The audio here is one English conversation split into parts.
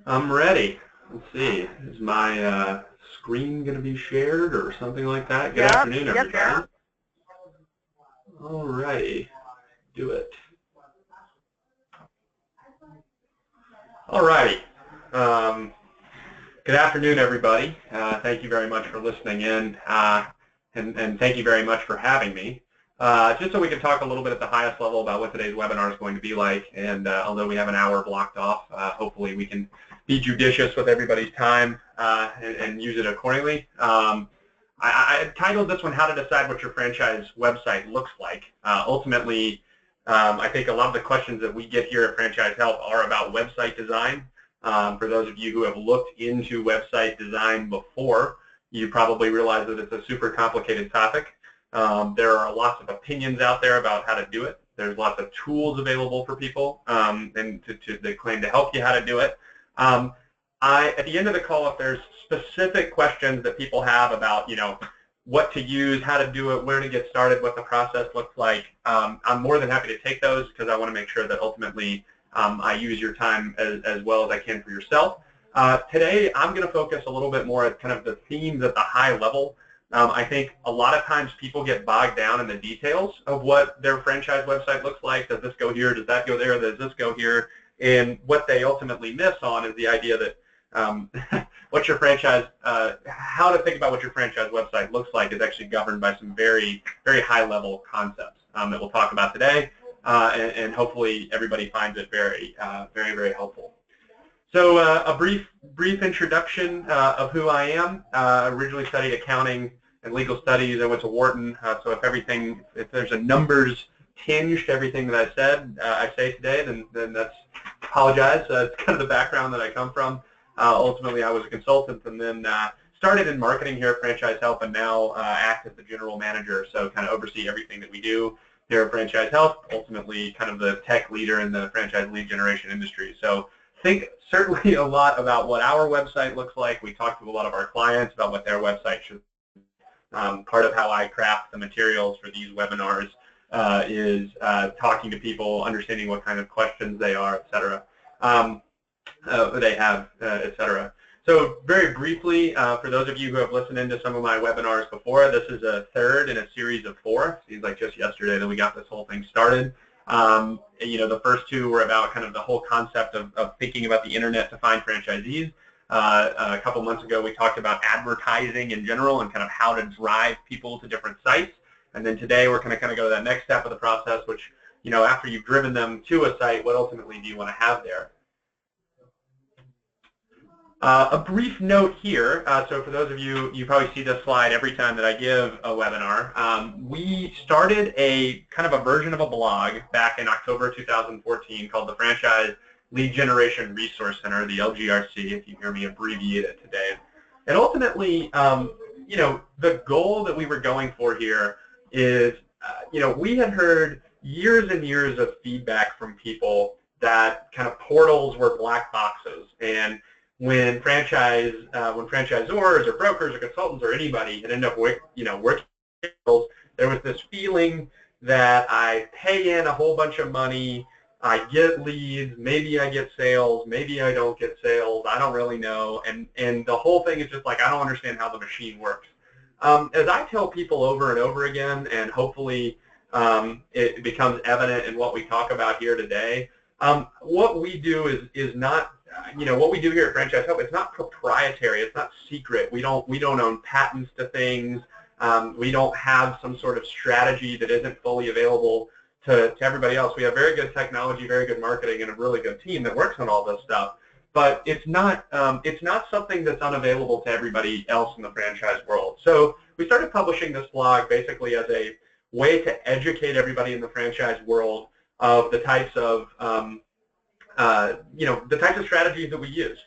I'm ready. Let's see. Is my screen going to be shared or something like that? Good Yep, afternoon, yep. everybody. All righty. Do it. All righty. Good afternoon, everybody. Thank you very much for listening in, and thank you very much for having me. Just so we can talk a little bit at the highest level about what today's webinar is going to be like, and although we have an hour blocked off, hopefully we can be judicious with everybody's time and use it accordingly. I titled this one, How to Decide What Your Franchise Website Looks Like. Ultimately, I think a lot of the questions that we get here at Franchise Help are about website design. For those of you who have looked into website design before, you probably realize that it's a super complicated topic. There are lots of opinions out there about how to do it. There's lots of tools available for people and they claim to help you how to do it. At the end of the call, if there's specific questions that people have about, what to use, how to do it, where to get started, what the process looks like, I'm more than happy to take those because I want to make sure that ultimately I use your time as well as I can for yourself. Today, I'm going to focus a little bit more at kind of the themes at the high level. I think a lot of times people get bogged down in the details of what their franchise website looks like. Does this go here? Does that go there? Does this go here? And what they ultimately miss on is the idea that what your franchise, how to think about what your franchise website looks like is actually governed by some very, very high-level concepts that we'll talk about today, and hopefully everybody finds it very, very, very helpful. So a brief introduction of who I am. Originally studied accounting and legal studies. I went to Wharton, so if there's a numbers tinge to everything that I say today, then that's apologize. It's kind of the background that I come from. Ultimately, I was a consultant and then started in marketing here at Franchise Help and now act as the general manager, so kind of oversee everything that we do here at Franchise Help, ultimately kind of the tech leader in the franchise lead generation industry. So think certainly a lot about what our website looks like. We talk to a lot of our clients about what their website should be. Part of how I craft the materials for these webinars is talking to people, understanding what kind of questions they are, et cetera. They have, et cetera. So very briefly, for those of you who have listened into some of my webinars before, this is a third in a series of 4. Seems like just yesterday that we got this whole thing started. The first 2 were about kind of the whole concept of thinking about the internet to find franchisees. A couple months ago, we talked about advertising in general and kind of how to drive people to different sites. And then today, we're going to kind of go to that next step of the process, which, after you've driven them to a site, what ultimately do you want to have there? A brief note here, so for those of you, you probably see this slide every time that I give a webinar. We started a kind of a version of a blog back in October 2014 called the Franchise Lead Generation Resource Center, the LGRC, if you hear me abbreviate it today. And ultimately, the goal that we were going for here is, we had heard years and years of feedback from people that kind of portals were black boxes, and when franchisors or brokers or consultants or anybody had ended up working, there was this feeling that I pay in a whole bunch of money, I get leads, maybe I get sales, maybe I don't get sales, I don't really know, and the whole thing is just like, I don't understand how the machine works. As I tell people over and over again, and hopefully it becomes evident in what we talk about here today, what we do is not, what we do here at Franchise Help, it's not proprietary, it's not secret. We don't own patents to things. We don't have some sort of strategy that isn't fully available to everybody else. We have very good technology, very good marketing, and a really good team that works on all this stuff. But it's not something that's unavailable to everybody else in the franchise world. So we started publishing this blog basically as a way to educate everybody in the franchise world of the types of the types of strategies that we use.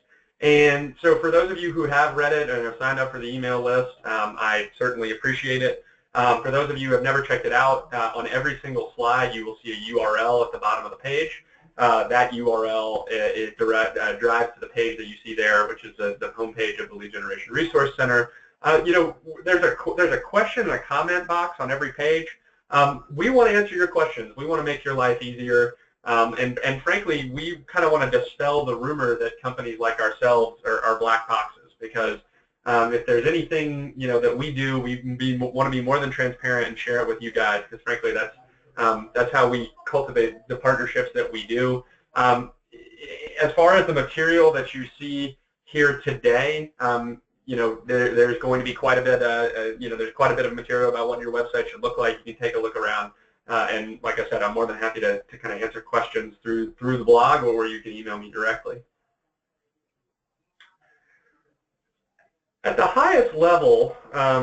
And so for those of you who have read it and have signed up for the email list, I certainly appreciate it. For those of you who have never checked it out, on every single slide you will see a URL at the bottom of the page. That URL drives to the page that you see there, which is the homepage of the Lead Generation Resource Center. There's a question and a comment box on every page. We want to answer your questions. We want to make your life easier. And frankly, we kind of want to dispel the rumor that companies like ourselves are black boxes, because if there's anything that we do, want to be more than transparent and share it with you guys, because frankly, that's how we cultivate the partnerships that we do. As far as the material that you see here today, there's going to be quite a bit. There's quite a bit of material about what your website should look like. You can take a look around. And like I said, I'm more than happy to kind of answer questions through the blog, or you can email me directly. At the highest level,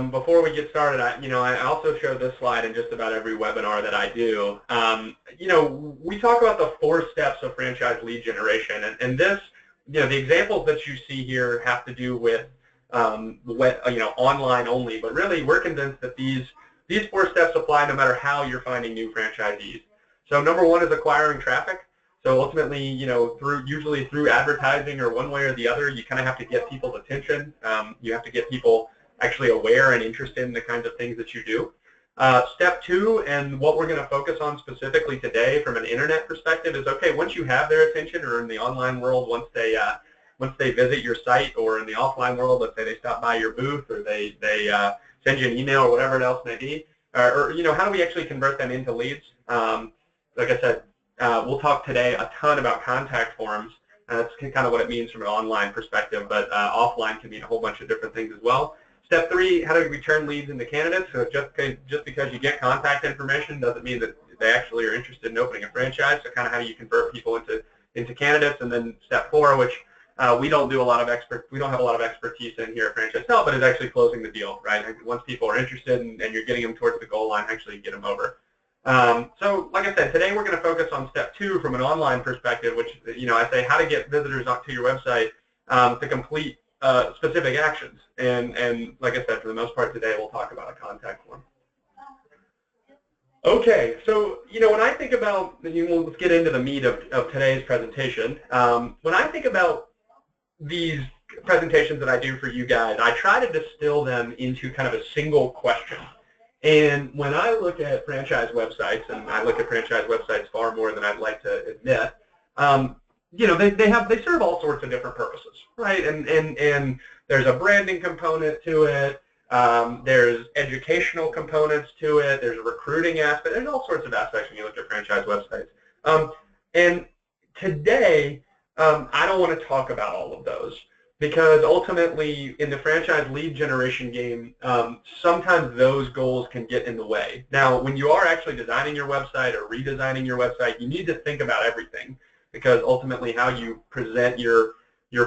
before we get started, I also show this slide in just about every webinar that I do. We talk about the 4 steps of franchise lead generation, and this, the examples that you see here have to do with, online only. But really, we're convinced that these 4 steps apply no matter how you're finding new franchisees. So number 1 is acquiring traffic. So ultimately, usually through advertising or one way or the other, you kind of have to get people's attention. You have to get people actually aware and interested in the kinds of things that you do. Step 2, and what we're going to focus on specifically today from an internet perspective, is okay, once you have their attention, or in the online world, once they visit your site, or in the offline world, let's say they stop by your booth, or they send you an email, or whatever else may be, or how do we actually convert them into leads? Like I said, we'll talk today a ton about contact forms. That's kind of what it means from an online perspective, but offline can mean a whole bunch of different things as well. Step 3, how do we turn leads into candidates? So just because you get contact information doesn't mean that they actually are interested in opening a franchise. So kind of how do you convert people into candidates? And then step 4, which we don't have a lot of expertise in here at Franchise Help, but is actually closing the deal, right? Once people are interested and you're getting them towards the goal line, actually get them over. So like I said, today we're going to focus on step 2 from an online perspective, which, I say how to get visitors onto your website to complete specific actions. And like I said, for the most part today, we'll talk about a contact form. Okay, so, when I think about, let's get into the meat of today's presentation. When I think about these presentations that I do for you guys, I try to distill them into kind of a single question. And when I look at franchise websites, and I look at franchise websites far more than I'd like to admit, they serve all sorts of different purposes, right? And there's a branding component to it. There's educational components to it. There's a recruiting aspect. There's all sorts of aspects when you look at franchise websites. And today, I don't want to talk about all of those, because ultimately in the franchise lead generation game, sometimes those goals can get in the way. Now, when you are actually designing your website or redesigning your website, you need to think about everything, because ultimately how you present your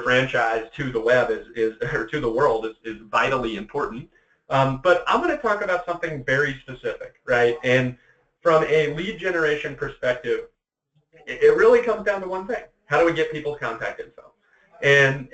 franchise to the web or to the world is vitally important. But I'm going to talk about something very specific, right? And from a lead generation perspective, it really comes down to one thing. How do we get people's contact info? And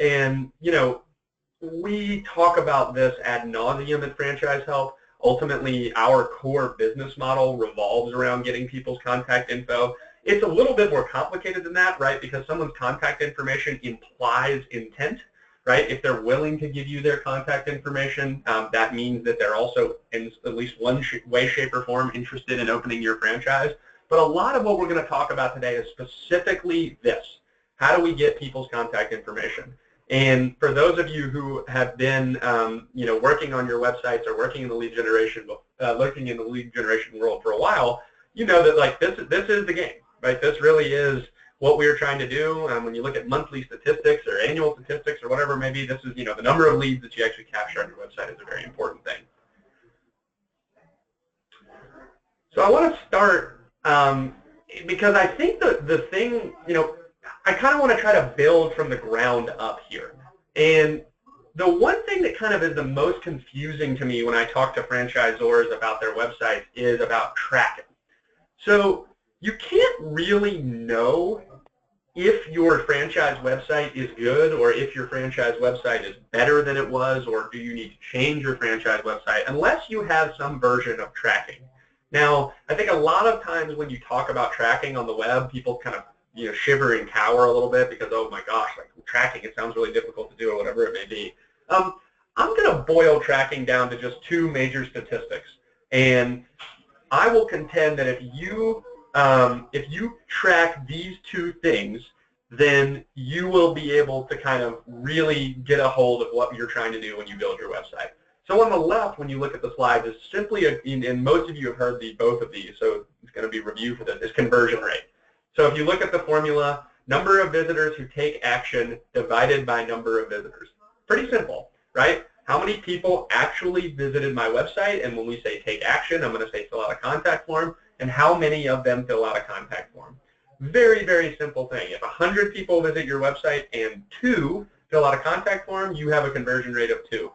we talk about this ad nauseum at Franchise Help. Ultimately, our core business model revolves around getting people's contact info. It's a little bit more complicated than that, right? Because someone's contact information implies intent, right? If they're willing to give you their contact information, that means that they're also, in at least one way, shape, or form, interested in opening your franchise. But a lot of what we're going to talk about today is specifically this. How do we get people's contact information? And for those of you who have been, working on your websites or working in the lead generation, world for a while, you know that like this is the game, right? This really is what we're trying to do. When you look at monthly statistics or annual statistics or whatever it may be, this is the number of leads that you actually capture on your website is a very important thing. So I want to start because I think the thing, I kind of want to try to build from the ground up here. And the one thing that kind of is the most confusing to me when I talk to franchisors about their websites is about tracking. So you can't really know if your franchise website is good, or if your franchise website is better than it was, or do you need to change your franchise website, unless you have some version of tracking. Now, I think a lot of times when you talk about tracking on the web, people kind of shiver and cower a little bit because, oh my gosh, like tracking, it sounds really difficult to do, or whatever it may be. I'm going to boil tracking down to just 2 major statistics. And I will contend that if you if you track these two things, then you will be able to kind of really get a hold of what you're trying to do when you build your website. So on the left, when you look at the slide, is simply, and most of you have heard both of these, so it's going to be review for this, is conversion rate. So if you look at the formula, number of visitors who take action divided by number of visitors. Pretty simple, right? How many people actually visited my website? And when we say take action, I'm going to say fill out a contact form. And how many of them fill out a contact form? Very, very simple thing. If 100 people visit your website and 2 fill out a contact form, you have a conversion rate of 2.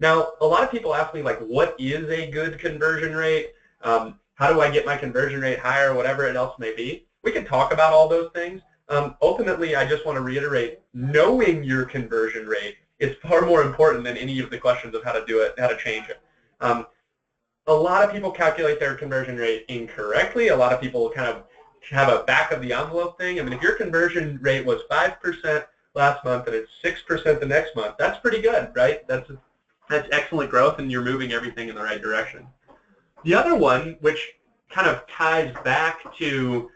Now, a lot of people ask me, like, what is a good conversion rate? How do I get my conversion rate higher, whatever it else may be? We can talk about all those things. Ultimately, I just want to reiterate, knowing your conversion rate is far more important than any of the questions of how to do it, how to change it. A lot of people calculate their conversion rate incorrectly. A lot of people kind of have a back of the envelope thing. I mean, if your conversion rate was 5% last month and it's 6% the next month, that's pretty good, right? That's excellent growth, and you're moving everything in the right direction. The other one, which kind of ties back to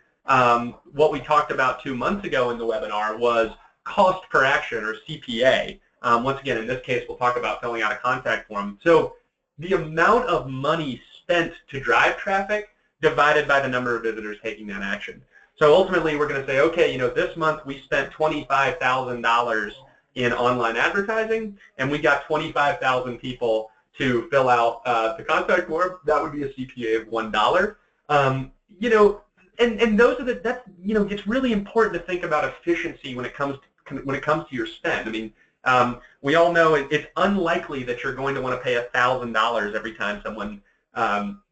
what we talked about 2 months ago in the webinar, was cost per action, or CPA. Once again, in this case, we'll talk about filling out a contact form. So the amount of money spent to drive traffic divided by the number of visitors taking that action. So ultimately, we're going to say, okay, this month we spent $25,000 in online advertising, and we got 25,000 people to fill out the contact form. That would be a CPA of $1. And those are it's really important to think about efficiency when it comes to your spend. I mean, we all know it's unlikely that you're going to want to pay $1,000 every time someone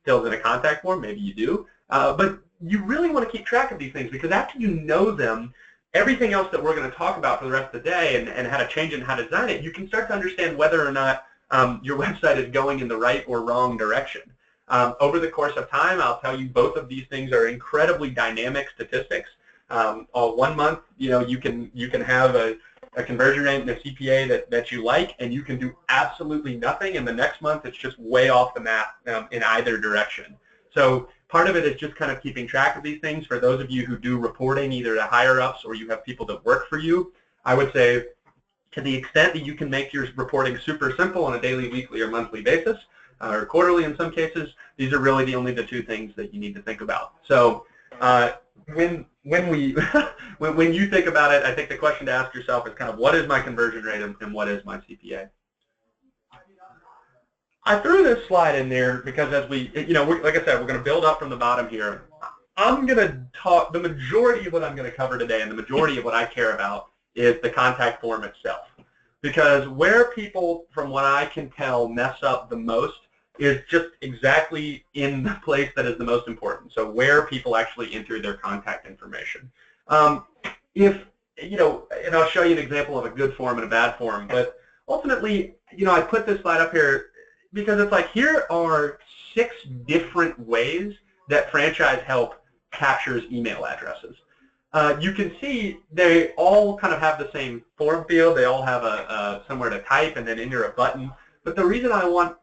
fills in a contact form. Maybe you do, but you really want to keep track of these things, because after you know them, everything else that we're going to talk about for the rest of the day and how to change it and how to design it, you can start to understand whether or not your website is going in the right or wrong direction. Over the course of time, I'll tell you, both of these things are incredibly dynamic statistics. 1 month, you can have a conversion rate and a CPA that you like, and you can do absolutely nothing, and the next month it's just way off the map in either direction. So part of it is just kind of keeping track of these things. For those of you who do reporting, either to higher-ups or you have people that work for you, I would say, to the extent that you can make your reporting super simple on a daily, weekly, or monthly basis, or quarterly in some cases, these are really only the 2 things that you need to think about. So when you think about it, I think the question to ask yourself is kind of, what is my conversion rate and what is my CPA? I threw this slide in there because as like I said, we're going to build up from the bottom here. I'm going to talk, the majority of what I'm going to cover today, and the majority of what I care about, is the contact form itself. Because where people, from what I can tell, mess up the most is just exactly in the place that is the most important. So where people actually enter their contact information. And I'll show you an example of a good form and a bad form, but ultimately, I put this slide up here because it's like, here are 6 different ways that Franchise Help captures email addresses. You can see they all kind of have the same form field. They all have somewhere to type and then enter a button. But the reason I want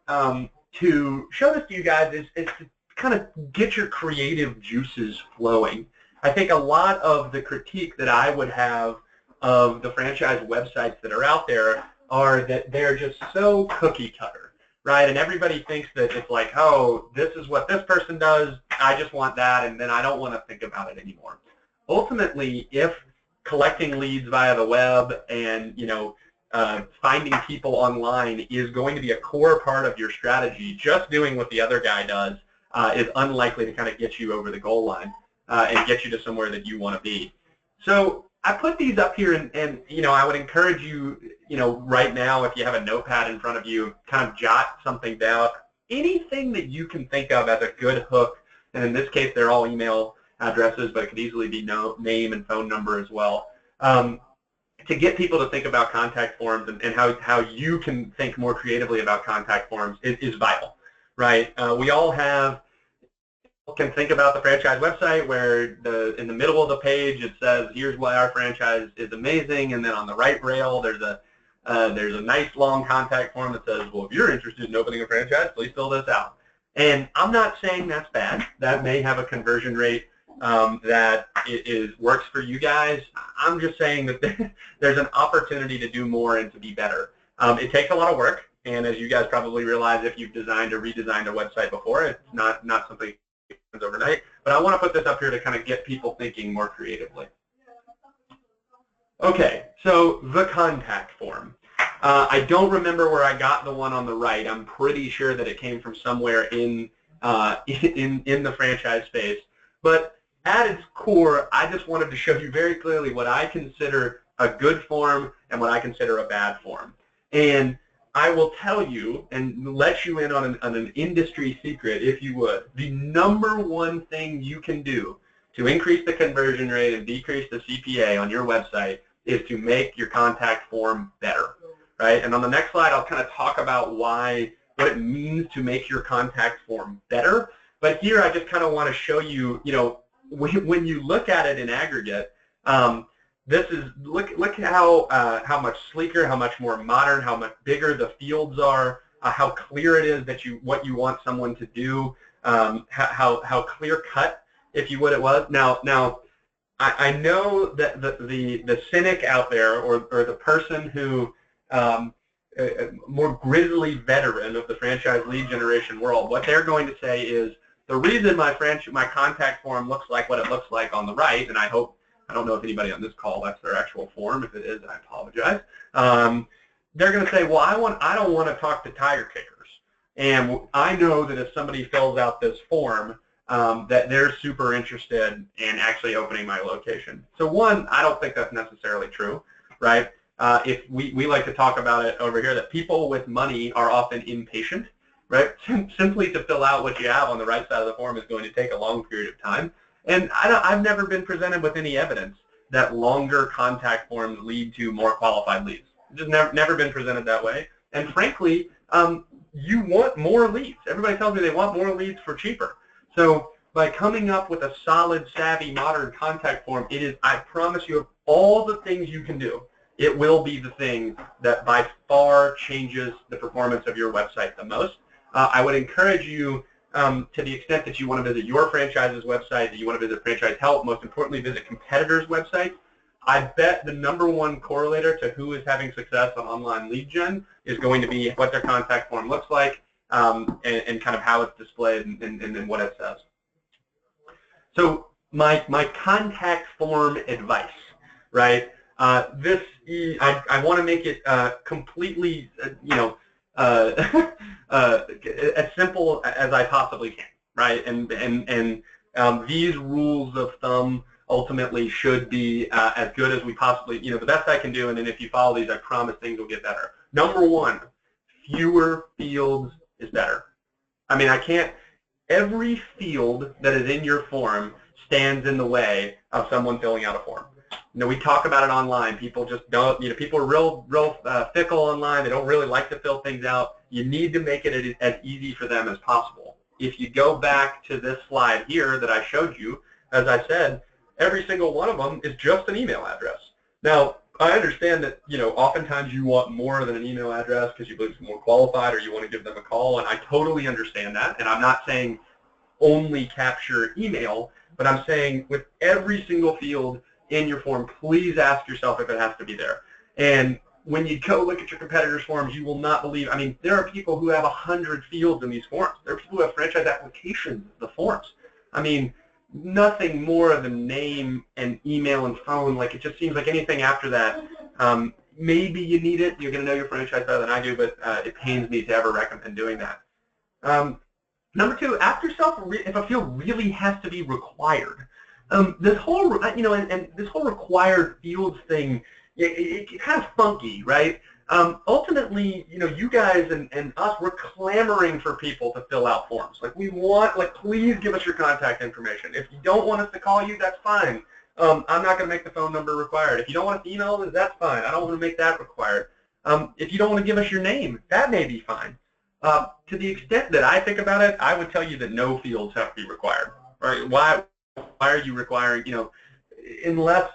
to show this to you guys is to kind of get your creative juices flowing. I think a lot of the critique that I would have of the franchise websites that are out there are that they're just so cookie cutter, right? And everybody thinks that it's like, oh, this is what this person does, I just want that, and then I don't want to think about it anymore. Ultimately, if collecting leads via the web and finding people online is going to be a core part of your strategy, just doing what the other guy does is unlikely to kind of get you over the goal line and get you to somewhere that you want to be. So I put these up here, and I would encourage you, right now, if you have a notepad in front of you, kind of jot something down. Anything that you can think of as a good hook, and in this case, they're all email addresses, but it could easily be name and phone number as well. To get people to think about contact forms and how you can think more creatively about contact forms is vital, right? We all can think about the franchise website where in the middle of the page it says, here's why our franchise is amazing, and then on the right rail there's a nice long contact form that says, well, if you're interested in opening a franchise, please fill this out. And I'm not saying that's bad. That may have a conversion rate that it works for you guys. I'm just saying that there's an opportunity to do more and to be better. It takes a lot of work, and as you guys probably realize, if you've designed or redesigned a website before, it's not something that happens overnight. But I want to put this up here to kind of get people thinking more creatively. Okay, so the contact form. I don't remember where I got the one on the right. I'm pretty sure that it came from somewhere in the franchise space. But at its core, I just wanted to show you very clearly what I consider a good form and what I consider a bad form. And I will tell you and let you in on an industry secret, if you would. The number one thing you can do to increase the conversion rate and decrease the CPA on your website is to make your contact form better, right? And on the next slide, I'll kind of talk about what it means to make your contact form better. But here, I just kind of want to show you, when you look at it in aggregate, look how much sleeker, how much more modern, how much bigger the fields are, how clear it is that what you want someone to do, how clear cut, if you would, it was. Now, I know that the cynic out there, or the person who more grizzly veteran of the franchise lead generation world, what they're going to say is, the reason my contact form looks like what it looks like on the right, and I don't know if anybody on this call, that's their actual form. If it is, I apologize. They're going to say, well, I don't want to talk to tire kickers. And I know that if somebody fills out this form, that they're super interested in actually opening my location. So one, I don't think that's necessarily true, right? If we like to talk about it over here, that people with money are often impatient, right? Simply to fill out what you have on the right side of the form is going to take a long period of time. And I've never been presented with any evidence that longer contact forms lead to more qualified leads. Just never been presented that way. And frankly, you want more leads. Everybody tells me they want more leads for cheaper. So by coming up with a solid, savvy, modern contact form, it is, I promise you, of all the things you can do, it will be the thing that by far changes the performance of your website the most. I would encourage you, to the extent that you want to visit your franchise's website, that you want to visit Franchise Help, most importantly, visit competitors' websites. I bet the #1 correlator to who is having success on online lead gen is going to be what their contact form looks like, and kind of how it's displayed and what it says. So my contact form advice, right? I want to make it completely, as simple as I possibly can, right? And these rules of thumb ultimately should be as good as we possibly, the best I can do. And then if you follow these, I promise things will get better. #1, fewer fields is better. I mean, every field that is in your form stands in the way of someone filling out a form. We talk about it online. People just don't, people are real fickle online. They don't really like to fill things out. You need to make it as easy for them as possible. If you go back to this slide here that I showed you, as I said, every single one of them is just an email address. Now, I understand that, oftentimes you want more than an email address because you believe it's more qualified or you want to give them a call, and I totally understand that. And I'm not saying only capture email, but I'm saying with every single field in your form, please ask yourself if it has to be there. And when you go look at your competitors' forms, you will not believe, there are people who have 100 fields in these forms. There are people who have franchise applications, the forms. Nothing more than name and email and phone. It just seems like anything after that, maybe you need it. You're going to know your franchise better than I do, but it pains me to ever recommend doing that. #2, ask yourself if a field really has to be required. This whole, and this whole required fields thing, it's kind of funky, right? Ultimately, you guys and us, we're clamoring for people to fill out forms. We want, please give us your contact information. If you don't want us to call you, that's fine. I'm not going to make the phone number required. If you don't want us to email us, that's fine. I don't want to make that required. If you don't want to give us your name, that may be fine. To the extent that I think about it, I would tell you that no fields have to be required. Right? Why are you requiring, unless,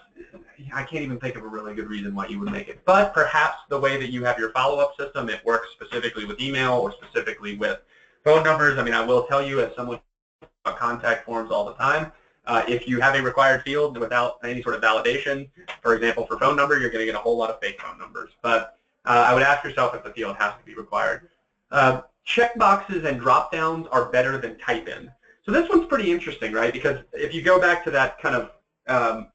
I can't even think of a really good reason why you would make it. But perhaps the way that you have your follow-up system, it works specifically with email or specifically with phone numbers. I will tell you, as someone who contact forms all the time, If you have a required field without any sort of validation, for example, for phone number, you're going to get a whole lot of fake phone numbers. But I would ask yourself if the field has to be required. Checkboxes and drop-downs are better than type-in. So this one's pretty interesting, right? Because if you go back to that kind of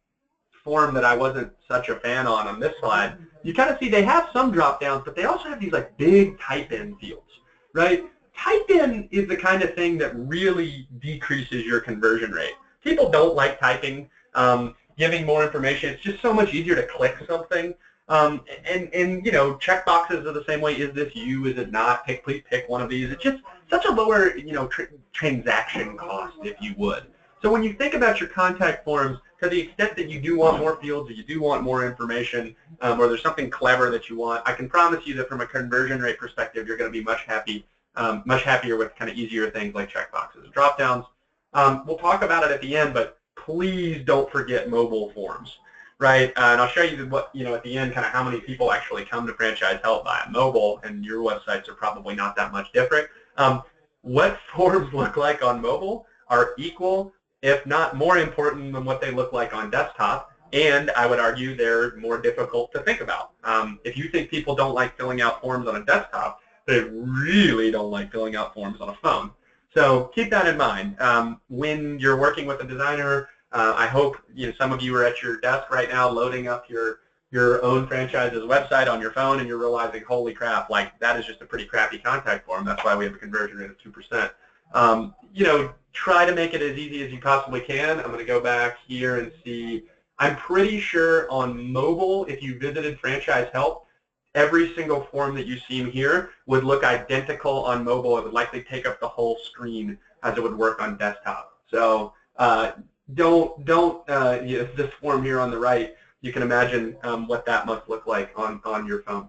form that I wasn't such a fan on this slide, you kind of see they have some drop-downs, but they also have these like big type-in fields, right? Type-in is the kind of thing that really decreases your conversion rate. People don't like typing, giving more information. It's just so much easier to click something. And you know, checkboxes are the same way. Is this you? Is it not? Please pick one of these. It's just such a lower, you know, transaction cost, if you would. So when you think about your contact forms, to the extent that you do want more fields or you do want more information, or there's something clever that you want, I can promise you that from a conversion rate perspective, you're going to be much happier with kind of easier things like checkboxes and drop-downs. We'll talk about it at the end, but please don't forget mobile forms, right? And I'll show you what, you know, at the end, kind of how many people actually come to Franchise Help via mobile, and your websites are probably not that much different. What forms look like on mobile are equal, if not more important than what they look like on desktop, and I would argue they're more difficult to think about. If you think people don't like filling out forms on a desktop, they really don't like filling out forms on a phone. So keep that in mind. When you're working with a designer, I hope, you know, some of you are at your desk right now loading up your own franchise's website on your phone, and you're realizing, holy crap, like that is just a pretty crappy contact form. That's why we have a conversion rate of 2%. You know, try to make it as easy as you possibly can. I'm going to go back here and see. I'm pretty sure on mobile, if you visited Franchise Help, every single form that you see here would look identical on mobile. It would likely take up the whole screen as it would work on desktop. So don't this form here on the right, you can imagine what that must look like on your phone.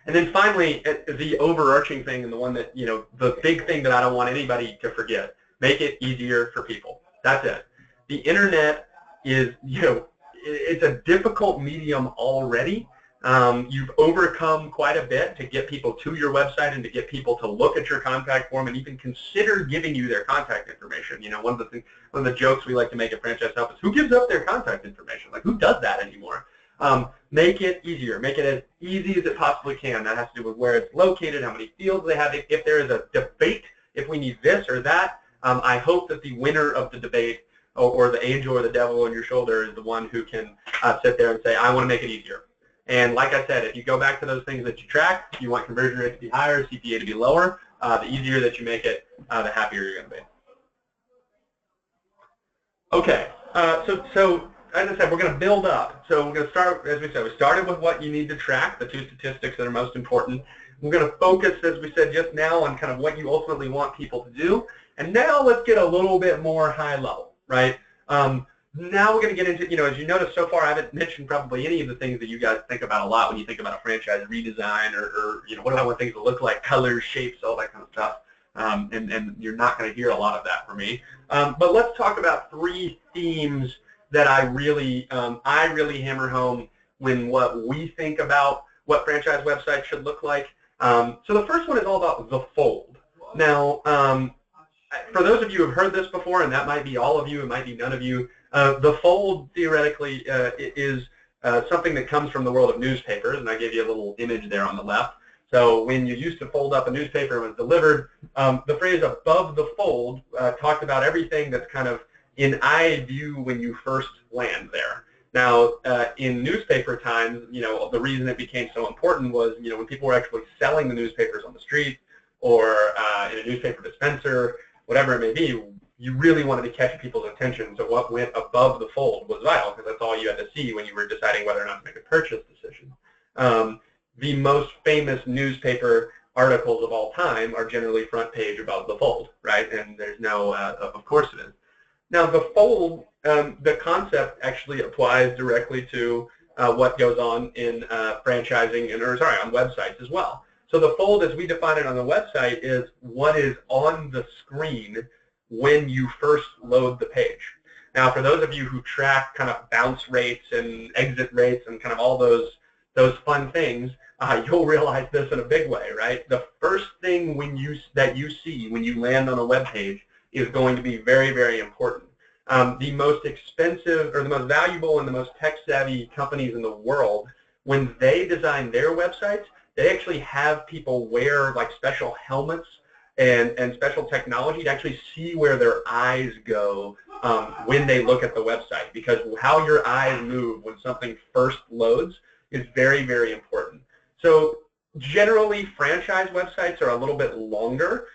And then finally, the overarching thing, and the one that, you know, the big thing that I don't want anybody to forget, make it easier for people. That's it. The internet is, you know, it's a difficult medium already. You've overcome quite a bit to get people to your website and to get people to look at your contact form and even consider giving you their contact information. You know, one of the jokes we like to make at Franchise Help is, who gives up their contact information? Like, who does that anymore? Make it easier. Make it as easy as it possibly can. That has to do with where it's located, how many fields they have. If there is a debate, if we need this or that, I hope that the winner of the debate, or the angel or the devil on your shoulder, is the one who can sit there and say, I want to make it easier. And like I said, if you go back to those things that you track, if you want conversion rate to be higher, CPA to be lower, the easier that you make it, the happier you're going to be. Okay, so as I said, we're going to build up. So we're going to start, as we said, we started with what you need to track, the 2 statistics that are most important. We're going to focus, as we said just now, on kind of what you ultimately want people to do. And now let's get a little bit more high level, right? Now we're going to get into, you know, as you notice so far, I haven't mentioned probably any of the things that you guys think about a lot when you think about a franchise redesign, or you know, what do I want things to look like, colors, shapes, all that kind of stuff. And you're not going to hear a lot of that from me. But let's talk about 3 themes that I really hammer home when what we think about what franchise websites should look like. So the first one is all about the fold. Now, for those of you who have heard this before, and that might be all of you, it might be none of you, the fold theoretically is something that comes from the world of newspapers, and I gave you a little image there on the left. So when you used to fold up a newspaper and it was delivered, the phrase above the fold talked about everything that's kind of in eye view when you first land there. Now, in newspaper times, you know, the reason it became so important was, you know, when people were actually selling the newspapers on the street or in a newspaper dispenser, whatever it may be, you really wanted to catch people's attention. So what went above the fold was vital, because that's all you had to see when you were deciding whether or not to make a purchase decision. The most famous newspaper articles of all time are generally front page above the fold, right? And there's no, of course it is. Now the fold, the concept actually applies directly to what goes on in franchising, on websites as well. So the fold, as we define it on the website, is what is on the screen when you first load the page. Now, for those of you who track kind of bounce rates and exit rates and kind of all those fun things, you'll realize this in a big way, right? The first thing that you see when you land on a web page is going to be very, very important. the most expensive or the most valuable and the most tech-savvy companies in the world, when they design their websites, they actually have people wear like special helmets and special technology to actually see where their eyes go when they look at the website, because how your eyes move when something first loads is very, very important. So generally, franchise websites are a little bit longer.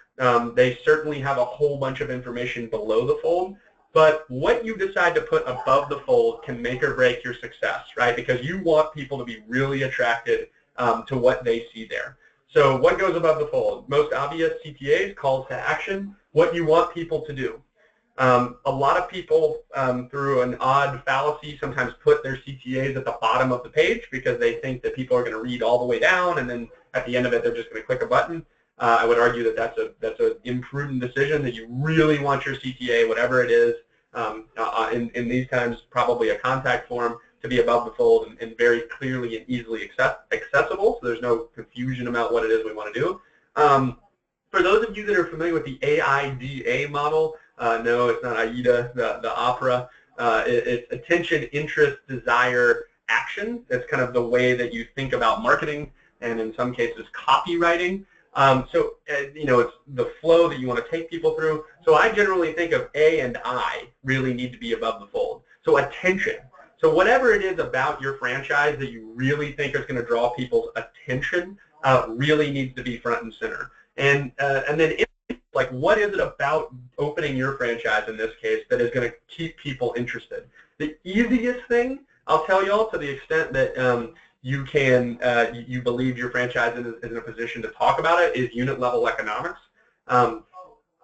They certainly have a whole bunch of information below the fold, but what you decide to put above the fold can make or break your success, right? Because you want people to be really attracted to what they see there. So what goes above the fold? Most obvious, CTAs, calls to action, what you want people to do. A lot of people, through an odd fallacy, sometimes put their CTAs at the bottom of the page because they think that people are going to read all the way down, and then at the end of it, they're just going to click a button. I would argue that that's an imprudent decision, that you really want your CTA, whatever it is, in these times, probably a contact form, to be above the fold and very clearly and easily accessible, so there's no confusion about what it is we want to do. For those of you that are familiar with the AIDA model, no, it's not AIDA, the opera. It's attention, interest, desire, action. That's kind of the way that you think about marketing, and in some cases copywriting. It's the flow that you want to take people through. So I generally think of A and I really need to be above the fold. So attention. So whatever it is about your franchise that you really think is going to draw people's attention really needs to be front and center. And then like, what is it about opening your franchise in this case that is going to keep people interested? The easiest thing, I'll tell y'all, to the extent that you believe your franchise is in a position to talk about it, is unit level economics.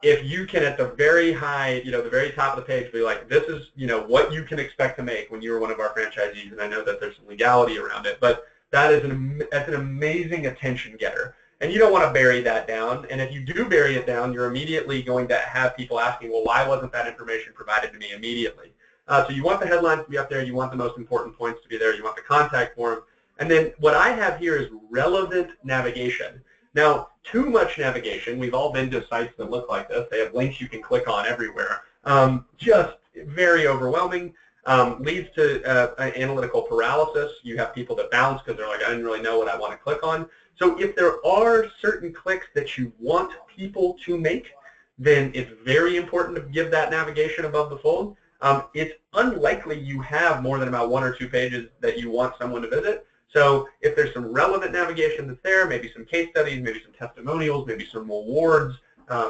If you can, at the very high, the very top of the page, be like, this is, what you can expect to make when you're one of our franchisees, and I know that there's some legality around it, but that's an amazing attention getter. And you don't want to bury that down, and if you do bury it down, you're immediately going to have people asking, well, why wasn't that information provided to me immediately? So you want the headlines to be up there, you want the most important points to be there, you want the contact form, and then what I have here is relevant navigation. Now, too much navigation, we've all been to sites that look like this, they have links you can click on everywhere, just very overwhelming, leads to analytical paralysis. You have people that bounce because they're like, I didn't really know what I want to click on. So if there are certain clicks that you want people to make, then it's very important to give that navigation above the fold. It's unlikely you have more than about 1 or 2 pages that you want someone to visit. So if there's some relevant navigation that's there, maybe some case studies, maybe some testimonials, maybe some awards,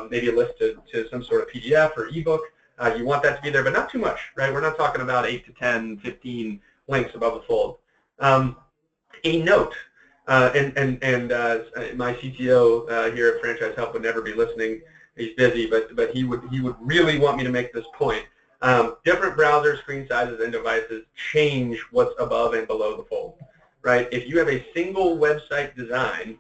maybe a list to some sort of PDF or ebook, you want that to be there, but not too much, right? We're not talking about 8 to 10, 15 links above the fold. A note, my CTO here at Franchise Help would never be listening. He's busy, but he would really want me to make this point. Different browser screen sizes and devices change what's above and below the fold. Right? If you have a single website design,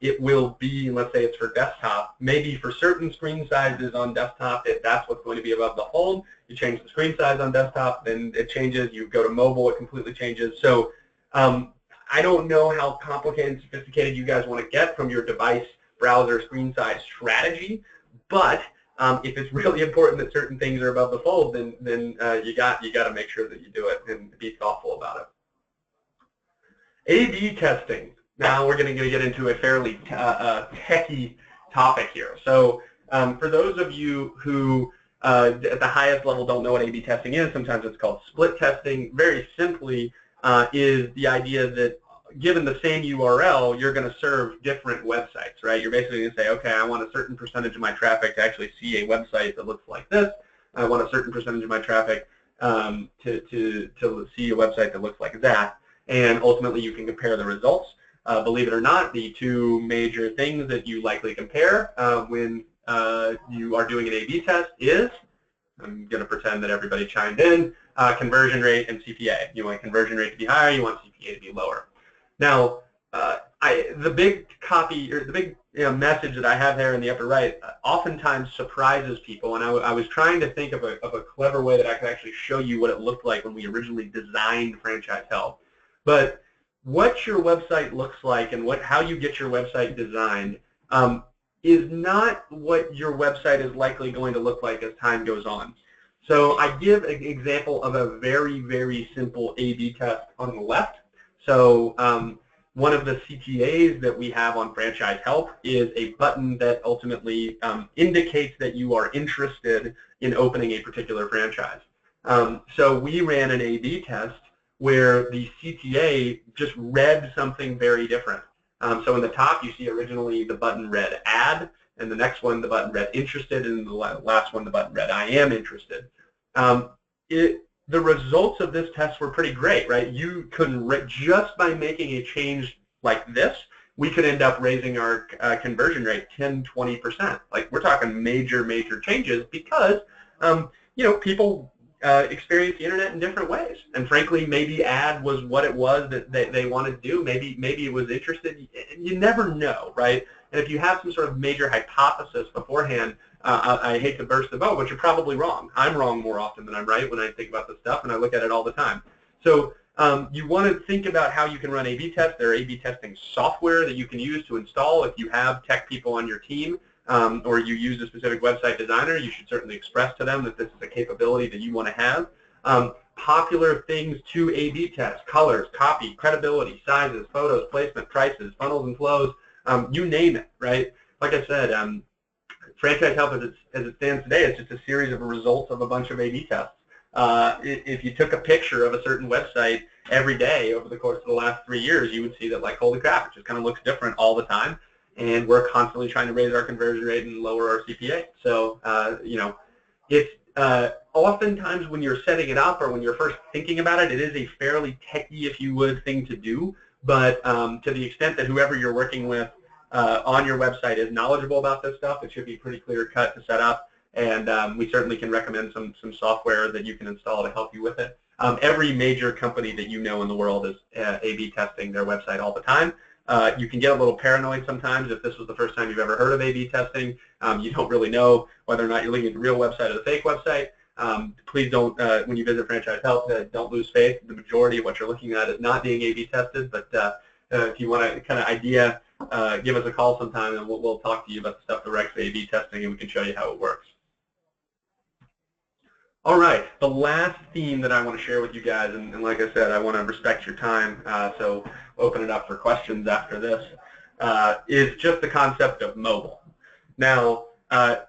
it will be, let's say it's for desktop, maybe for certain screen sizes on desktop, if that's what's going to be above the fold, you change the screen size on desktop, then it changes. You go to mobile, it completely changes. So I don't know how complicated and sophisticated you guys want to get from your device browser screen size strategy, but if it's really important that certain things are above the fold, then you got to make sure that you do it and be thoughtful about it. A/B testing. Now we're going to get into a fairly techy topic here. So for those of you who at the highest level don't know what A/B testing is, sometimes it's called split testing. Very simply is the idea that given the same URL, you're going to serve different websites, right? You're basically going to say, okay, I want a certain percentage of my traffic to actually see a website that looks like this. I want a certain percentage of my traffic to see a website that looks like that. And ultimately, you can compare the results. Believe it or not, the 2 major things that you likely compare when you are doing an A/B test is, I'm going to pretend that everybody chimed in, conversion rate and CPA. You want conversion rate to be higher, you want CPA to be lower. Now, the big copy, or the big message that I have there in the upper right oftentimes surprises people, and I was trying to think of a clever way that I could actually show you what it looked like when we originally designed Franchise Help. But what your website looks like and how you get your website designed is not what your website is likely going to look like as time goes on. So I give an example of a very, very simple A/B test on the left. So one of the CTAs that we have on Franchise Help is a button that ultimately indicates that you are interested in opening a particular franchise. So we ran an A/B test where the CTA just read something very different. So in the top, you see originally the button read add, and the next one the button read interested, and the last one the button read I am interested. The results of this test were pretty great, right? You could, just by making a change like this, we could end up raising our conversion rate 10, 20%. Like, we're talking major, major changes because, people experience the internet in different ways. And frankly, maybe ad was what it was that they wanted to do. Maybe it was interested. You never know, right? And if you have some sort of major hypothesis beforehand, I hate to burst the bubble, but you're probably wrong. I'm wrong more often than I'm right when I think about this stuff, and I look at it all the time. So you want to think about how you can run A/B tests. There are A/B testing software that you can use to install. If you have tech people on your team or you use a specific website designer, you should certainly express to them that this is a capability that you want to have. Popular things to A/B test: colors, copy, credibility, sizes, photos, placement, prices, funnels and flows, you name it, right? Like I said, Franchise Help as it stands today is just a series of results of a bunch of A/B tests. If you took a picture of a certain website every day over the course of the last 3 years, you would see that, like, holy crap, it just kind of looks different all the time. And we're constantly trying to raise our conversion rate and lower our CPA. So, it's oftentimes when you're setting it up or when you're first thinking about it, it is a fairly techy, if you would, thing to do. But to the extent that whoever you're working with on your website is knowledgeable about this stuff, it should be pretty clear cut to set up. And we certainly can recommend some software that you can install to help you with it. Every major company that you know in the world is A/B testing their website all the time. You can get a little paranoid sometimes if this was the first time you've ever heard of A/B testing. You don't really know whether or not you're looking at the real website or the fake website. Please don't, when you visit Franchise Help, don't lose faith. The majority of what you're looking at is not being A/B tested, but if you want to kind of idea, give us a call sometime and we'll talk to you about the stuff that we're actually A/B testing and we can show you how it works. All right, the last theme that I want to share with you guys, and like I said, I want to respect your time, so open it up for questions after this, is just the concept of mobile. Now,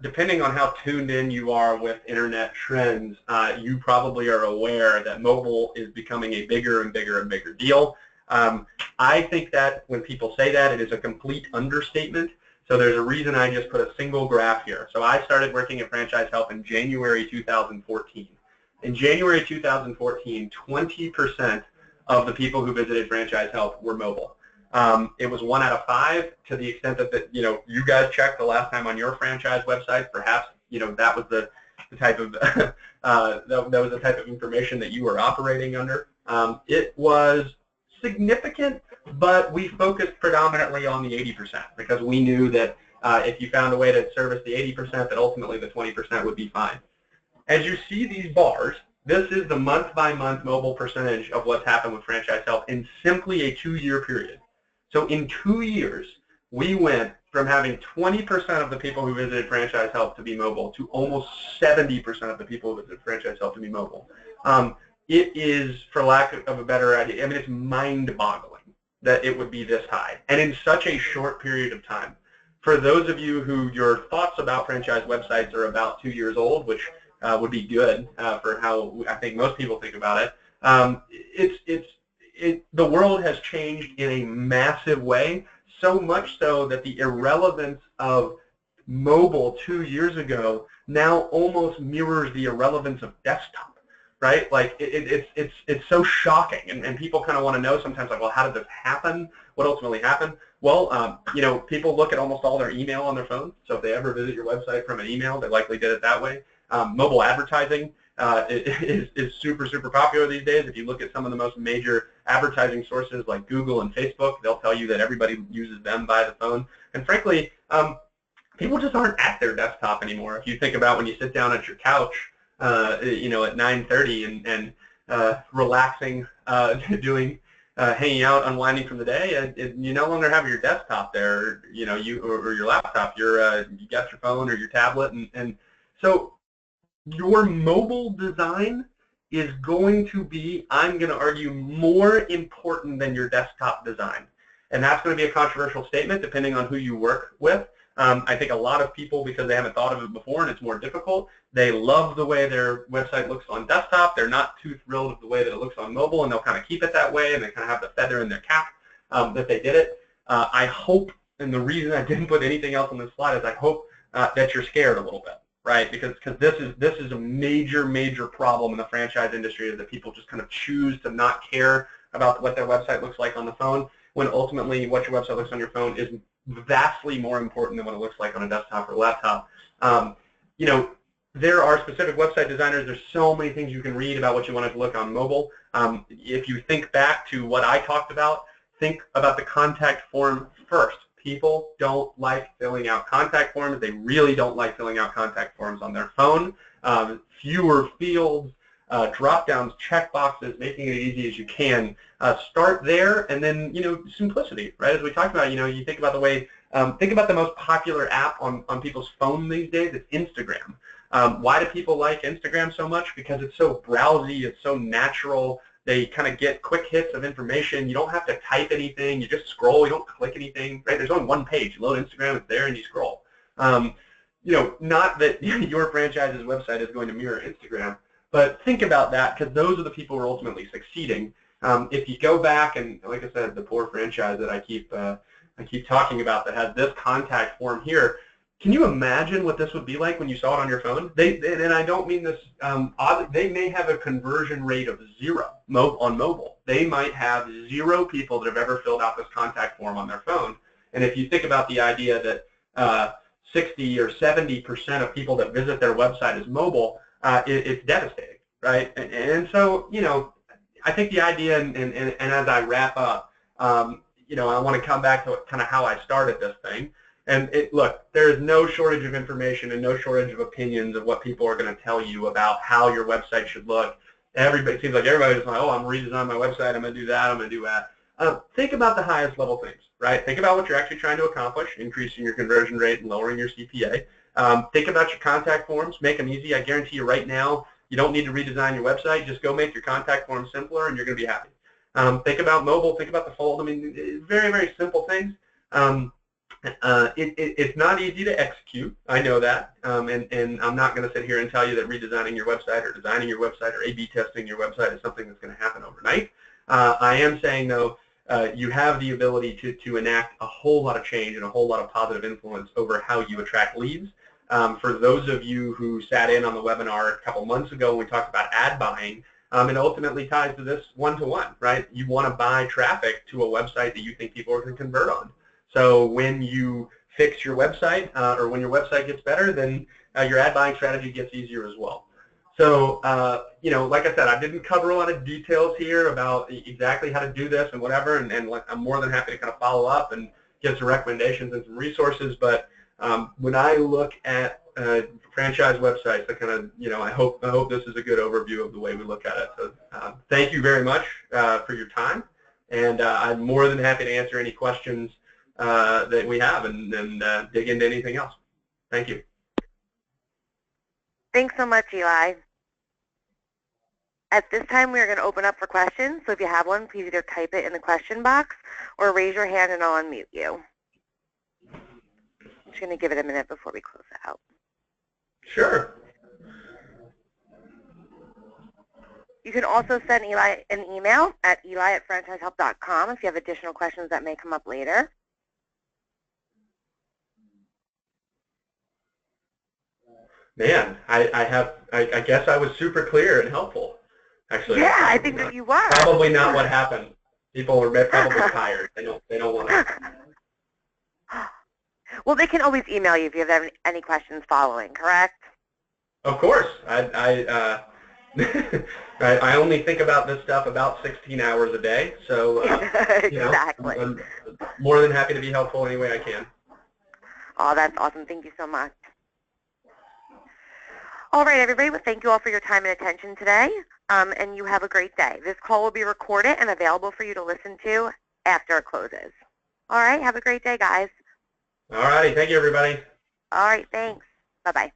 depending on how tuned in you are with internet trends, you probably are aware that mobile is becoming a bigger and bigger and bigger deal. I think that when people say that, it is a complete understatement. So there's a reason I just put a single graph here. So I started working at Franchise Help in January 2014. In January 2014, 20% of the people who visited Franchise Help were mobile. It was 1 out of 5 to the extent that you guys checked the last time on your franchise website. Perhaps that was the type of that was the type of information that you were operating under. It was significant, but we focused predominantly on the 80% because we knew that if you found a way to service the 80%, that ultimately the 20% would be fine. As you see these bars, this is the month-by-month mobile percentage of what's happened with Franchise Help in simply a 2-year period. So in 2 years, we went from having 20% of the people who visited Franchise Help to be mobile to almost 70% of the people who visited Franchise Help to be mobile. It is, for lack of a better idea, I mean, it's mind-boggling that it would be this high, and in such a short period of time. For those of you who your thoughts about franchise websites are about 2 years old, which would be good for how I think most people think about it, the world has changed in a massive way, so much so that the irrelevance of mobile 2 years ago now almost mirrors the irrelevance of desktop. Right? Like it's so shocking, and people kind of want to know sometimes, like, well, how did this happen? What ultimately happened? Well, people look at almost all their email on their phone. So if they ever visit your website from an email, they likely did it that way. Mobile advertising is super, super popular these days. If you look at some of the most major advertising sources like Google and Facebook, they'll tell you that everybody uses them by the phone. And frankly, people just aren't at their desktop anymore. If you think about when you sit down at your couch, at 9:30 and relaxing, hanging out, unwinding from the day, you no longer have your desktop there, or your laptop. You got your phone or your tablet, and so your mobile design is going to be, I'm going to argue, more important than your desktop design. And that's going to be a controversial statement depending on who you work with. I think a lot of people, because they haven't thought of it before and it's more difficult, they love the way their website looks on desktop. They're not too thrilled with the way that it looks on mobile, and they'll kind of keep it that way, and they kind of have the feather in their cap that they did it. I hope, and the reason I didn't put anything else on this slide is I hope that you're scared a little bit. Right, because this is a major problem in the franchise industry, is that people just kind of choose to not care about what their website looks like on the phone, when ultimately what your website looks on your phone is vastly more important than what it looks like on a desktop or laptop. You know, there are specific website designers. There's so many things you can read about what you want it to look on mobile. If you think back to what I talked about, think about the contact form first. People don't like filling out contact forms. They really don't like filling out contact forms on their phone. Fewer fields, drop-downs, checkboxes, making it easy as you can. Start there, and then, you know, simplicity, right? As we talked about, you know, you think about the way, think about the most popular app on people's phone these days. It's Instagram. Why do people like Instagram so much? Because it's so browsy, it's so natural. They kind of get quick hits of information. You don't have to type anything. You just scroll. You don't click anything. Right? There's only one page. You load Instagram, it's there, and you scroll. You know, not that your franchise's website is going to mirror Instagram, but think about that, because those are the people who are ultimately succeeding. If you go back, and like I said, the poor franchise that I keep talking about that has this contact form here, can you imagine what this would be like when you saw it on your phone? And I don't mean this oddly, they may have a conversion rate of 0 on mobile. They might have 0 people that have ever filled out this contact form on their phone. And if you think about the idea that 60 or 70% of people that visit their website is mobile, it's devastating, right? And so, you know, I think the idea, and as I wrap up, you know, I want to come back to kind of how I started this thing. And look, there is no shortage of information and no shortage of opinions of what people are going to tell you about how your website should look. Everybody, it seems like everybody's like, oh, I'm redesigning my website, I'm going to do that, I'm going to do that. Think about the highest level things, right? Think about what you're actually trying to accomplish, increasing your conversion rate and lowering your CPA. Think about your contact forms, make them easy. I guarantee you right now, you don't need to redesign your website. Just go make your contact forms simpler, and you're going to be happy. Think about mobile, think about the fold. I mean, very, very simple things. It's not easy to execute. I know that, and I'm not going to sit here and tell you that redesigning your website or designing your website or A/B testing your website is something that's going to happen overnight. I am saying, though, you have the ability to enact a whole lot of change and a whole lot of positive influence over how you attract leads. For those of you who sat in on the webinar a couple months ago when we talked about ad buying, it ultimately ties to this one-to-one, right? You want to buy traffic to a website that you think people are going to convert on. So when you fix your website, or when your website gets better, then your ad buying strategy gets easier as well. So, you know, like I said, I didn't cover a lot of details here about exactly how to do this and whatever, and I'm more than happy to kind of follow up and give some recommendations and some resources. But when I look at franchise websites, I kind of, you know, I hope this is a good overview of the way we look at it. So thank you very much for your time, and I'm more than happy to answer any questions that we have and dig into anything else. Thank you. Thanks so much, Eli. At this time, we are going to open up for questions. So if you have one, please either type it in the question box or raise your hand and I'll unmute you. I'm just going to give it a minute before we close it out. Sure. You can also send Eli an email at eli@franchisehelp.com if you have additional questions that may come up later. Man, I guess I was super clear and helpful. Actually, yeah, I think that you were. Probably not what happened. People were probably tired. They don't want to. Well, they can always email you if you have any questions following, correct? Of course. I only think about this stuff about 16 hours a day, so exactly. You know, I'm more than happy to be helpful any way I can. Oh, that's awesome. Thank you so much. All right, everybody. Well, thank you all for your time and attention today, and you have a great day. This call will be recorded and available for you to listen to after it closes. All right. Have a great day, guys. All righty. Thank you, everybody. All right. Thanks. Bye-bye.